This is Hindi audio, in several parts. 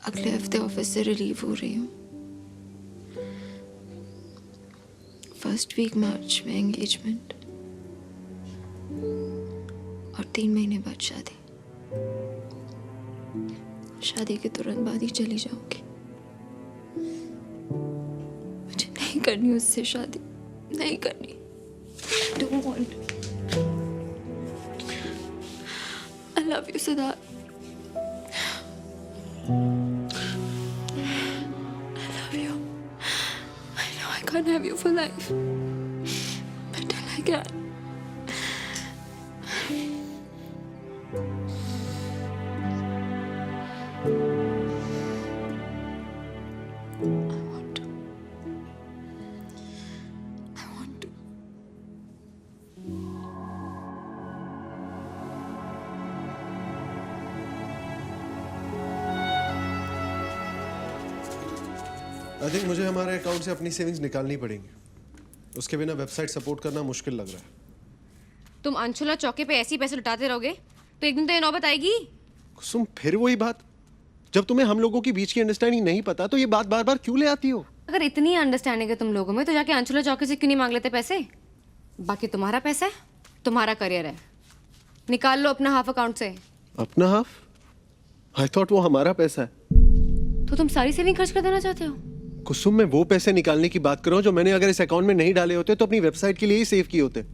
अगले हफ्ते ऑफिस से रिलीव हो रही हूँ। फर्स्ट वीक मार्च में एंगेजमेंट और 3 महीने बाद शादी। शादी के तुरंत बाद ही चली जाऊंगी। मुझे नहीं करनी उससे शादी, नहीं करनी। I don't want. I love you, Siddharth. I love you. I know I can't have you for life, but till I can. I want to. I want to. I think मुझे हमारे अकाउंट से अपनी सेविंग्स निकालनी पड़ेंगी। उसके बिना वेबसाइट सपोर्ट करना मुश्किल लग रहा है। तुम अंशुला चौके पे ऐसे ही पैसे लुटाते रहोगे तो एक दिन तो ये नौबत आएगी। कुसुम, फिर वही बात। जब तुम्हें हम लोगों के बीच की अंडरस्टैंडिंग नहीं पता तो ये बात बार बार क्यों ले आती हो? अगर इतनी अंडरस्टैंडिंग है तुम लोगों में तो जाके अंशुला चौके से क्यों नहीं मांग लेते पैसे? बाकी तुम्हारा पैसा है, तुम्हारा करियर है, निकाल लो अपना हाफ अकाउंट से। अपना हाफ? आई थॉट वो हमारा पैसा है। तो तुम सारी सेविंग खर्च कर देना चाहते हो? कुसुम, मैं वो पैसे निकालने की बात कर रहा हूँ जो मैंने अगर इस अकाउंट में नहीं डाले होते तो अपनी वेबसाइट के लिए ही सेव किए होते।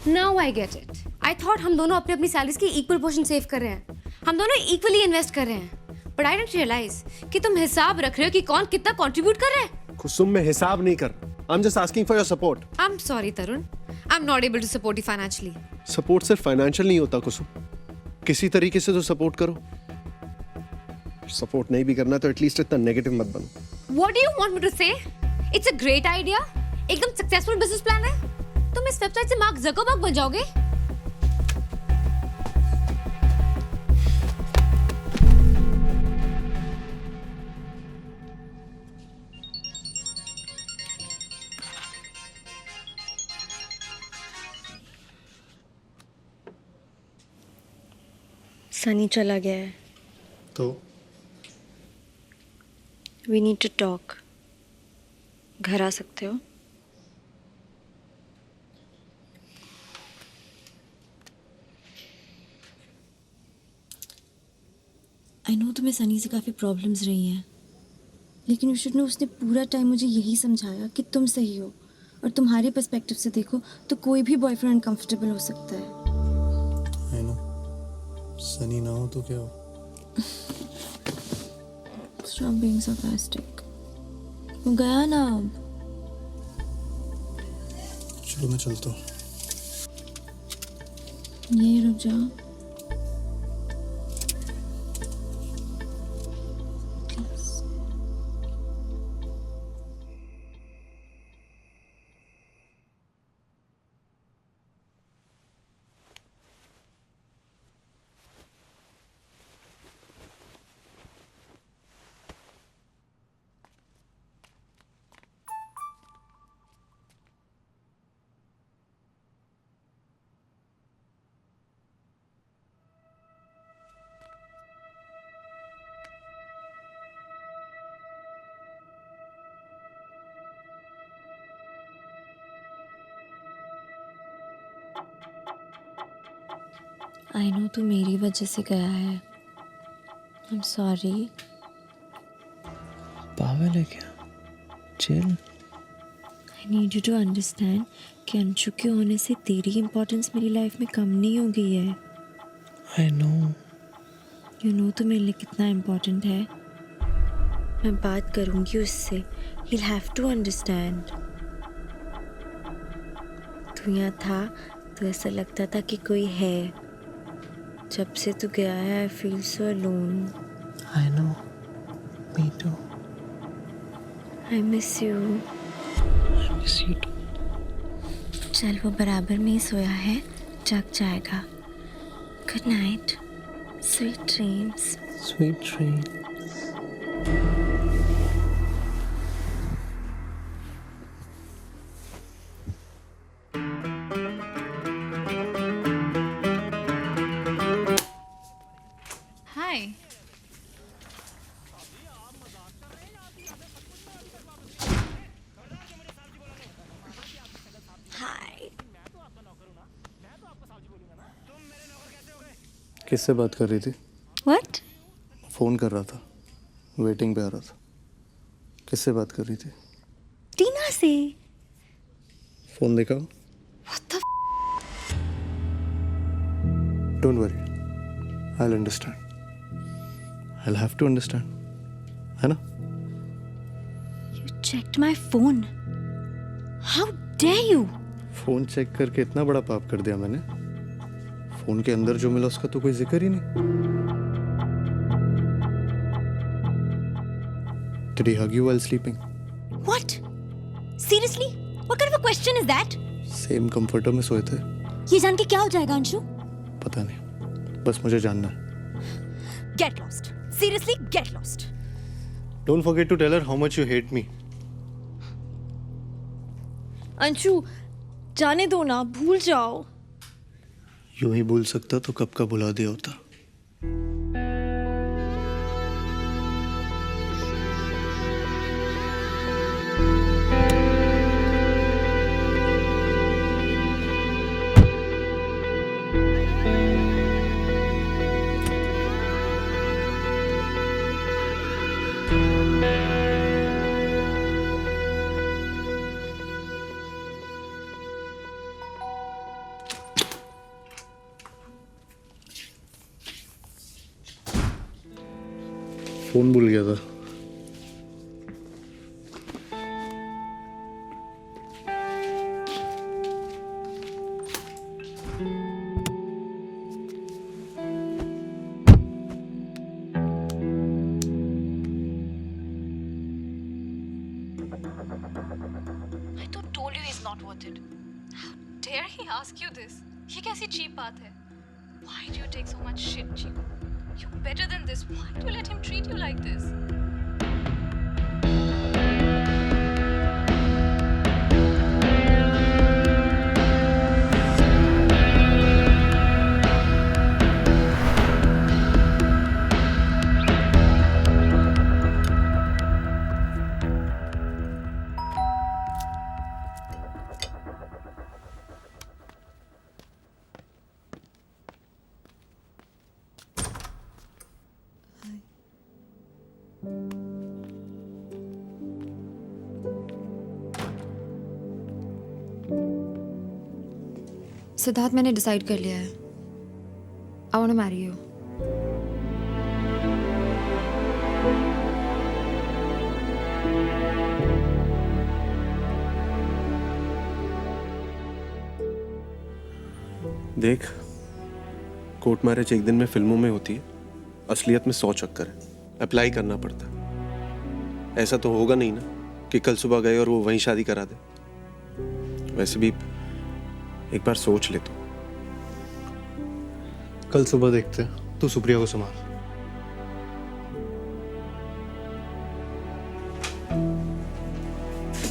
Now I get it. I thought हम दोनों अपनी अपनी सैलरीज की इक्वल पोर्शन सेव कर रहे हैं, हम दोनों इक्वली इन्वेस्ट कर रहे हैं। बट आई डिडंट रियलाइज कि तुम हिसाब रख रहे हो कि कौन कितना कंट्रीब्यूट कर रहा है। कुसुम, मैं हिसाब नहीं कर, I am just asking for your support. I am sorry Tarun, I am not able to support you financially. Support सिर्फ फाइनेंशियल नहीं होता कुसुम, किसी तरीके से तो सपोर्ट करो। सपोर्ट नहीं भी करना तो एटलीस्ट इतना नेगेटिव मत बनो। What do you want me to say? It's a great idea. एकदम सक्सेसफुल बिजनेस प्लान है। तुम इस वेबसाइट से मार्क जकरबर्ग बन जाओगे। सनी चला गया है। तो वी नीड टू टॉक। घर आ सकते हो? आई नो तुम्हें सनी से काफ़ी प्रॉब्लम्स रही हैं, लेकिन यू शुड नो उसने पूरा टाइम मुझे यही समझाया कि तुम सही हो, और तुम्हारे पर्सपेक्टिव से देखो तो कोई भी बॉयफ्रेंड अनकंफर्टेबल हो सकता है। आई नो, सनी ना हो तो क्या हो? Stop being sarcastic. वो गया ना अब। चलो मैं चलता हूँ। यहीं रुक जाओ। आई नो तू मेरी वजह से गया है। I am sorry. पागल है क्या? Chill. I need you to understand कि अंशु के होने से तेरी इम्पोर्टेंस मेरी लाइफ में कम नहीं हो गई है। I know. यू नो तो मेरे लिए कितना इम्पोर्टेंट है। मैं बात करूँगी उससे, he will have to understand. तू यहाँ था तो ऐसा लगता था कि कोई है। जब से तू गया है I feel so alone. I know, me too. I miss you. I miss you too. चल वो बराबर में ही सोया है, जग जाएगा। Good night, sweet dreams. Sweet dream. किससे बात कर रही थी? व्हाट? फ़ोन कर रहा था, वेटिंग पे आ रहा था। किससे बात कर रही थी? टीना से। फ़ोन देखा? What the don't worry, I will understand. I have to understand, है ना? You checked my phone. How dare you? Phone check करके इतना बड़ा पाप कर दिया मैंने। फ़ोन के अंदर जो मिला उसका तो कोई जिक्र ही नहीं। Did he hug you while sleeping? What? Seriously? What kind of a question is that? Same comforter में सोए थे? ये जान के क्या हो जाएगा अंशु? पता नहीं, बस मुझे जानना है। Get lost. Seriously, get lost. Don't forget to tell her how much you hate me. Anshu, जाने दो ना, भूल जाओ। यूं ही भूल सकता तो कब का भुला दिया होता। फोन भूल गया था। I तो told you he's not worth it. How dare he ask you this? ये कैसी cheap बात है? Why do you take so much shit, Chico? You're better than this. Why do you let him treat you like this? Siddharth, मैंने डिसाइड कर लिया है। I want to marry you. देख, कोर्ट मैरिज एक दिन में फिल्मों में होती है, असलियत में 100 चक्कर है। अप्लाई करना पड़ता है। ऐसा तो होगा नहीं ना कि कल सुबह गए और वो वहीं शादी करा दे। वैसे भी एक बार सोच ले तो। कल सुबह देखते हैं। तू सुप्रिया को संभाल।